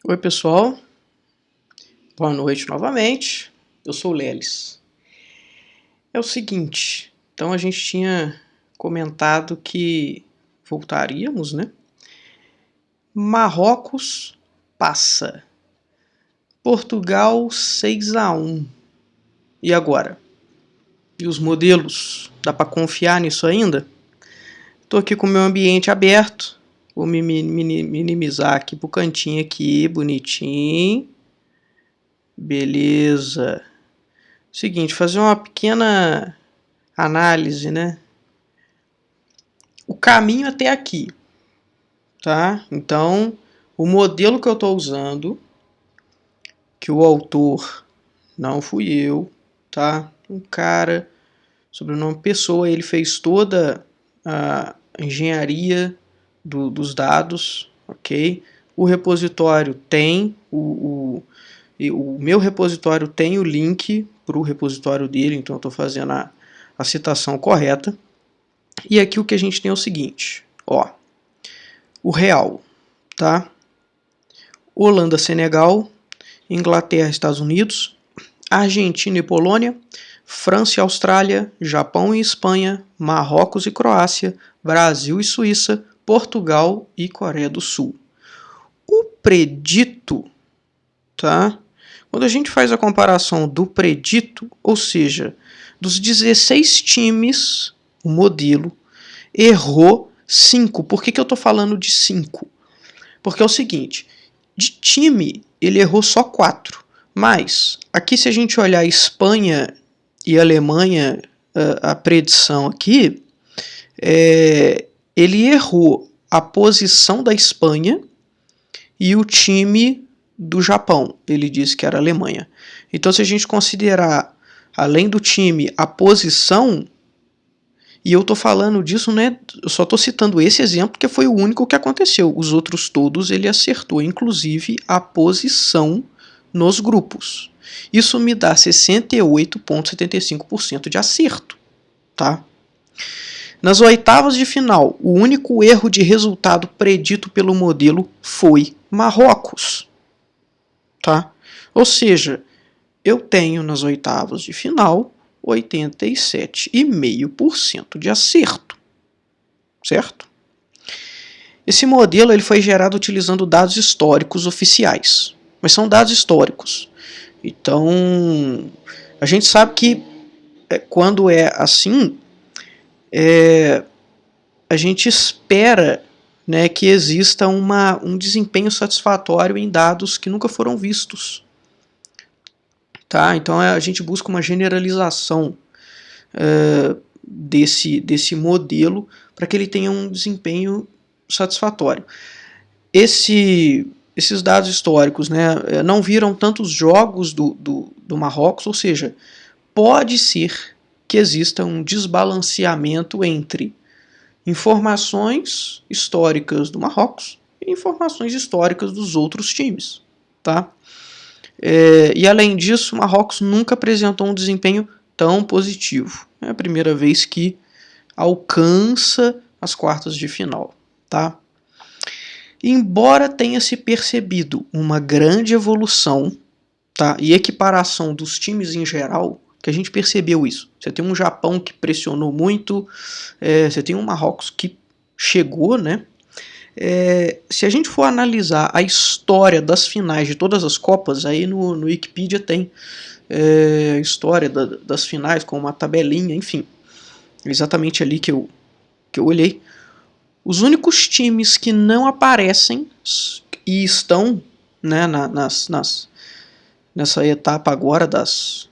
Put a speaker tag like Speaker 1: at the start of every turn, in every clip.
Speaker 1: Oi pessoal, boa noite novamente, eu sou o Lelis. É o seguinte, então a gente tinha comentado que voltaríamos, né? Marrocos passa, Portugal 6-1, e agora? E os modelos, dá para confiar nisso ainda? Estou aqui com o meu ambiente aberto, vou me minimizar aqui pro cantinho aqui, bonitinho, beleza. Seguinte, fazer uma pequena análise, né? O caminho até aqui, tá? Então, o modelo que eu estou usando, que o autor não fui eu, tá? Um cara, sobrenome Pessoa, ele fez toda a engenharia dos dados, ok? O repositório tem, o meu repositório tem o link para o repositório dele, então eu estou fazendo a citação correta. E aqui o que a gente tem é o seguinte, ó, o real, tá? Holanda, Senegal, Inglaterra, Estados Unidos, Argentina e Polônia, França e Austrália, Japão e Espanha, Marrocos e Croácia, Brasil e Suíça, Portugal e Coreia do Sul. O predito, tá? Quando a gente faz a comparação do predito, ou seja, dos 16 times, o modelo errou 5. Por que eu estou falando de 5? Porque é o seguinte, de time ele errou só 4. Mas, aqui se a gente olhar Espanha e Alemanha, a predição aqui, ele errou a posição da Espanha e o time do Japão. Ele disse que era a Alemanha. Então, se a gente considerar, além do time, a posição, e eu estou falando disso, né? Eu só estou citando esse exemplo porque foi o único que aconteceu. Os outros todos ele acertou, inclusive a posição nos grupos. Isso me dá 68,75% de acerto, tá? Nas oitavas de final, o único erro de resultado predito pelo modelo foi Marrocos, tá? Ou seja, eu tenho nas oitavas de final 87,5% de acerto, certo? Esse modelo ele foi gerado utilizando dados históricos oficiais, mas são dados históricos. Então, a gente sabe que quando é assim, a gente espera, né, que exista um desempenho satisfatório em dados que nunca foram vistos. Tá? Então a gente busca uma generalização desse modelo para que ele tenha um desempenho satisfatório. Esses dados históricos, né, não viram tantos jogos do Marrocos, ou seja, pode ser que exista um desbalanceamento entre informações históricas do Marrocos e informações históricas dos outros times. Tá? E além disso, o Marrocos nunca apresentou um desempenho tão positivo. É a primeira vez que alcança as quartas de final. Tá? Embora tenha se percebido uma grande evolução, tá, e equiparação dos times em geral, que a gente percebeu isso. Você tem um Japão que pressionou muito, você tem um Marrocos que chegou, né? Se a gente for analisar a história das finais de todas as Copas, aí no Wikipedia tem a história das finais com uma tabelinha, enfim. Exatamente ali que eu olhei. Os únicos times que não aparecem e estão, né, nessa etapa agora das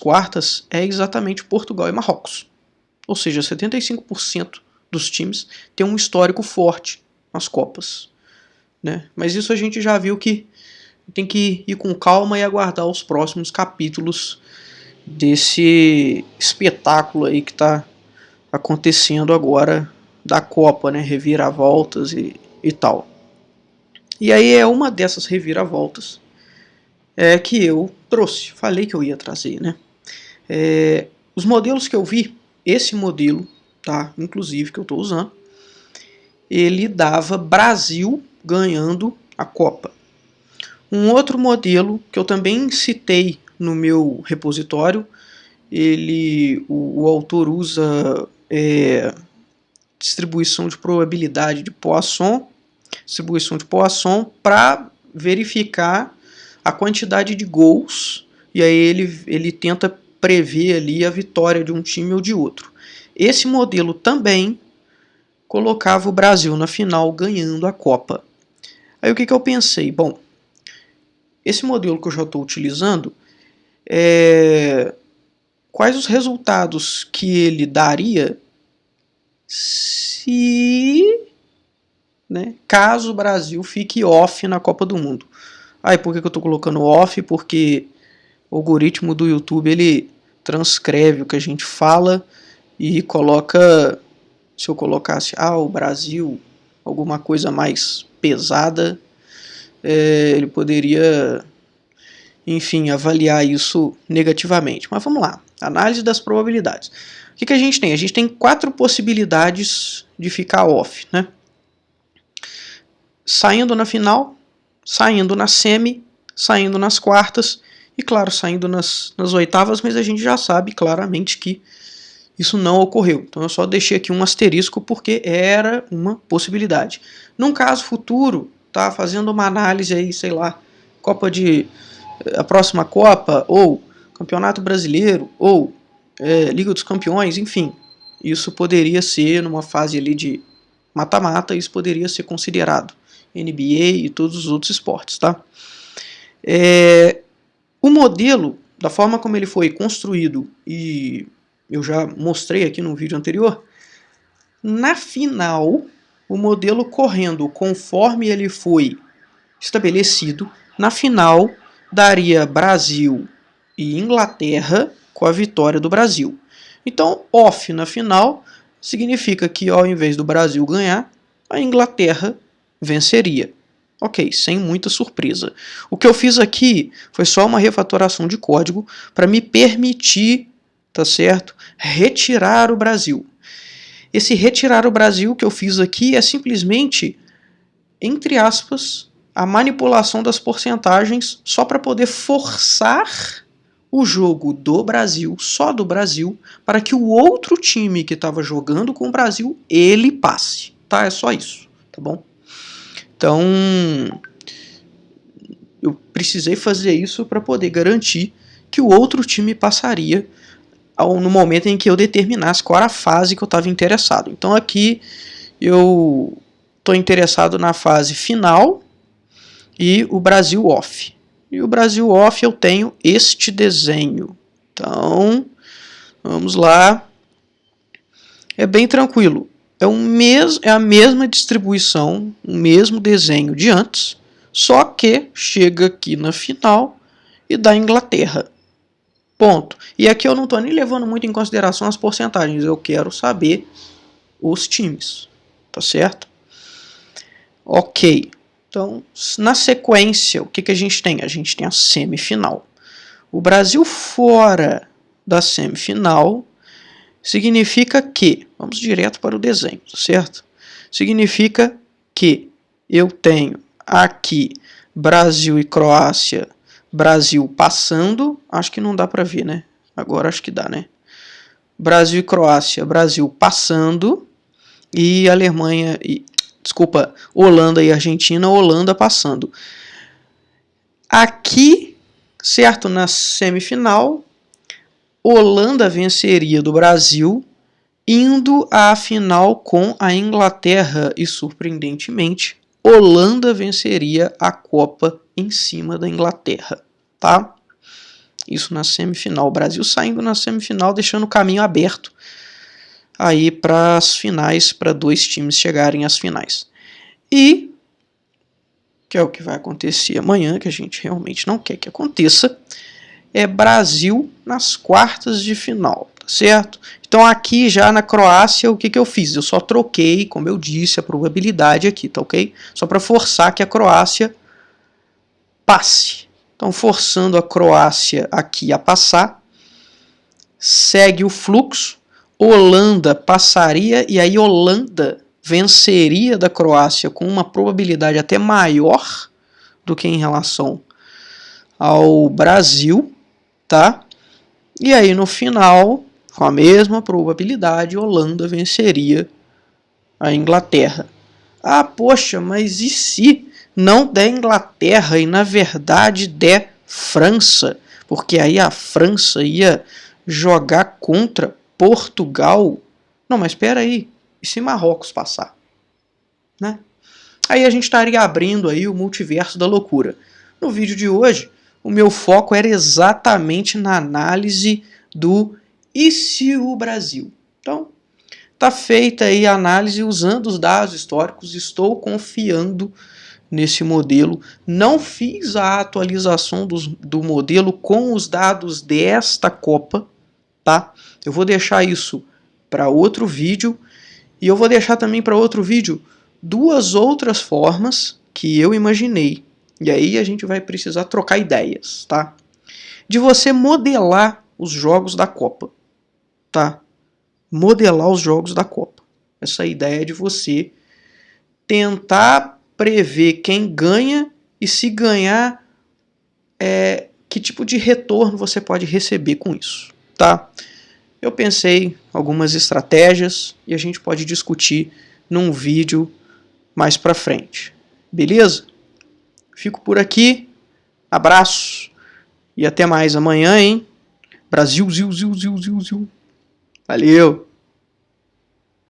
Speaker 1: quartas é exatamente Portugal e Marrocos. Ou seja, 75% dos times têm um histórico forte nas Copas. Né? Mas isso a gente já viu que tem que ir com calma e aguardar os próximos capítulos desse espetáculo aí que está acontecendo agora da Copa, né? Reviravoltas e tal. E aí é uma dessas reviravoltas que eu trouxe. Falei que eu ia trazer, né? Os modelos que eu vi, esse modelo, tá? Inclusive que eu estou usando, ele dava Brasil ganhando a Copa. Um outro modelo que eu também citei no meu repositório, o autor usa distribuição de probabilidade de Poisson, para verificar a quantidade de gols, e aí ele tenta prever ali a vitória de um time ou de outro. Esse modelo também colocava o Brasil na final ganhando a Copa. Aí o que eu pensei? Bom, esse modelo que eu já estou utilizando, quais os resultados que ele daria se, caso o Brasil fique off na Copa do Mundo? Aí por que eu estou colocando off? Porque o algoritmo do YouTube ele transcreve o que a gente fala e coloca, se eu colocasse o Brasil, alguma coisa mais pesada, ele poderia, enfim, avaliar isso negativamente. Mas vamos lá, análise das probabilidades. O que a gente tem? A gente tem 4 possibilidades de ficar off, né? Saindo na final, saindo na semi, saindo nas quartas e, claro, saindo nas oitavas, mas a gente já sabe claramente que isso não ocorreu. Então eu só deixei aqui um asterisco porque era uma possibilidade. Num caso futuro, tá fazendo uma análise aí, sei lá, a próxima Copa, ou Campeonato Brasileiro, ou Liga dos Campeões, enfim. Isso poderia ser, numa fase ali de mata-mata, isso poderia ser considerado. NBA e todos os outros esportes, tá? O modelo, da forma como ele foi construído, e eu já mostrei aqui no vídeo anterior, na final, o modelo correndo conforme ele foi estabelecido, na final daria Brasil e Inglaterra com a vitória do Brasil. Então, off na final significa que ao invés do Brasil ganhar, a Inglaterra venceria. Ok, sem muita surpresa. O que eu fiz aqui foi só uma refatoração de código para me permitir, tá certo, retirar o Brasil. Esse retirar o Brasil que eu fiz aqui é simplesmente, entre aspas, a manipulação das porcentagens só para poder forçar o jogo do Brasil, só do Brasil, para que o outro time que estava jogando com o Brasil, ele passe. Tá? É só isso, tá bom? Então, eu precisei fazer isso para poder garantir que o outro time passaria no momento em que eu determinasse qual era a fase que eu estava interessado. Então aqui eu estou interessado na fase final e o Brasil off. E o Brasil off eu tenho este desenho. Então, vamos lá. É bem tranquilo. É a mesma distribuição, o mesmo desenho de antes, só que chega aqui na final e dá Inglaterra. Ponto. E aqui eu não estou nem levando muito em consideração as porcentagens, eu quero saber os times, tá certo? Ok. Então, na sequência, o que a gente tem? A gente tem a semifinal. O Brasil fora da semifinal significa que, vamos direto para o desenho, certo? Significa que eu tenho aqui Brasil e Croácia, Brasil passando, acho que não dá para ver, né? Agora acho que dá, né? Brasil e Croácia, Brasil passando, e Alemanha, Holanda e Argentina, Holanda passando. Aqui, certo, na semifinal, Holanda venceria do Brasil, indo à final com a Inglaterra e, surpreendentemente, Holanda venceria a Copa em cima da Inglaterra, tá? Isso na semifinal. O Brasil saindo na semifinal, deixando o caminho aberto aí para as finais, para 2 times chegarem às finais. E, que é o que vai acontecer amanhã, que a gente realmente não quer que aconteça, é Brasil nas quartas de final, tá certo? Então aqui já na Croácia, o que eu fiz? Eu só troquei, como eu disse, a probabilidade aqui, tá ok? Só para forçar que a Croácia passe. Então forçando a Croácia aqui a passar, segue o fluxo, Holanda passaria e aí Holanda venceria da Croácia com uma probabilidade até maior do que em relação ao Brasil, tá? E aí no final, com a mesma probabilidade, a Holanda venceria a Inglaterra. Ah, poxa, mas e se não der Inglaterra e na verdade der França? Porque aí a França ia jogar contra Portugal. Não, mas espera aí. E se Marrocos passar? Né? Aí a gente estaria abrindo aí o multiverso da loucura. No vídeo de hoje, o meu foco era exatamente na análise do e se o Brasil. Então, tá feita aí a análise usando os dados históricos, estou confiando nesse modelo. Não fiz a atualização do modelo com os dados desta Copa, tá? Eu vou deixar isso para outro vídeo e eu vou deixar também para outro vídeo duas outras formas que eu imaginei. E aí a gente vai precisar trocar ideias, tá? De você modelar os jogos da Copa, tá? Modelar os jogos da Copa. Essa ideia de você tentar prever quem ganha e se ganhar, que tipo de retorno você pode receber com isso, tá? Eu pensei algumas estratégias e a gente pode discutir num vídeo mais pra frente. Beleza? Fico por aqui. Abraço e até mais amanhã, hein? Brasil, ziu, ziu, ziu, ziu, ziu. Valeu!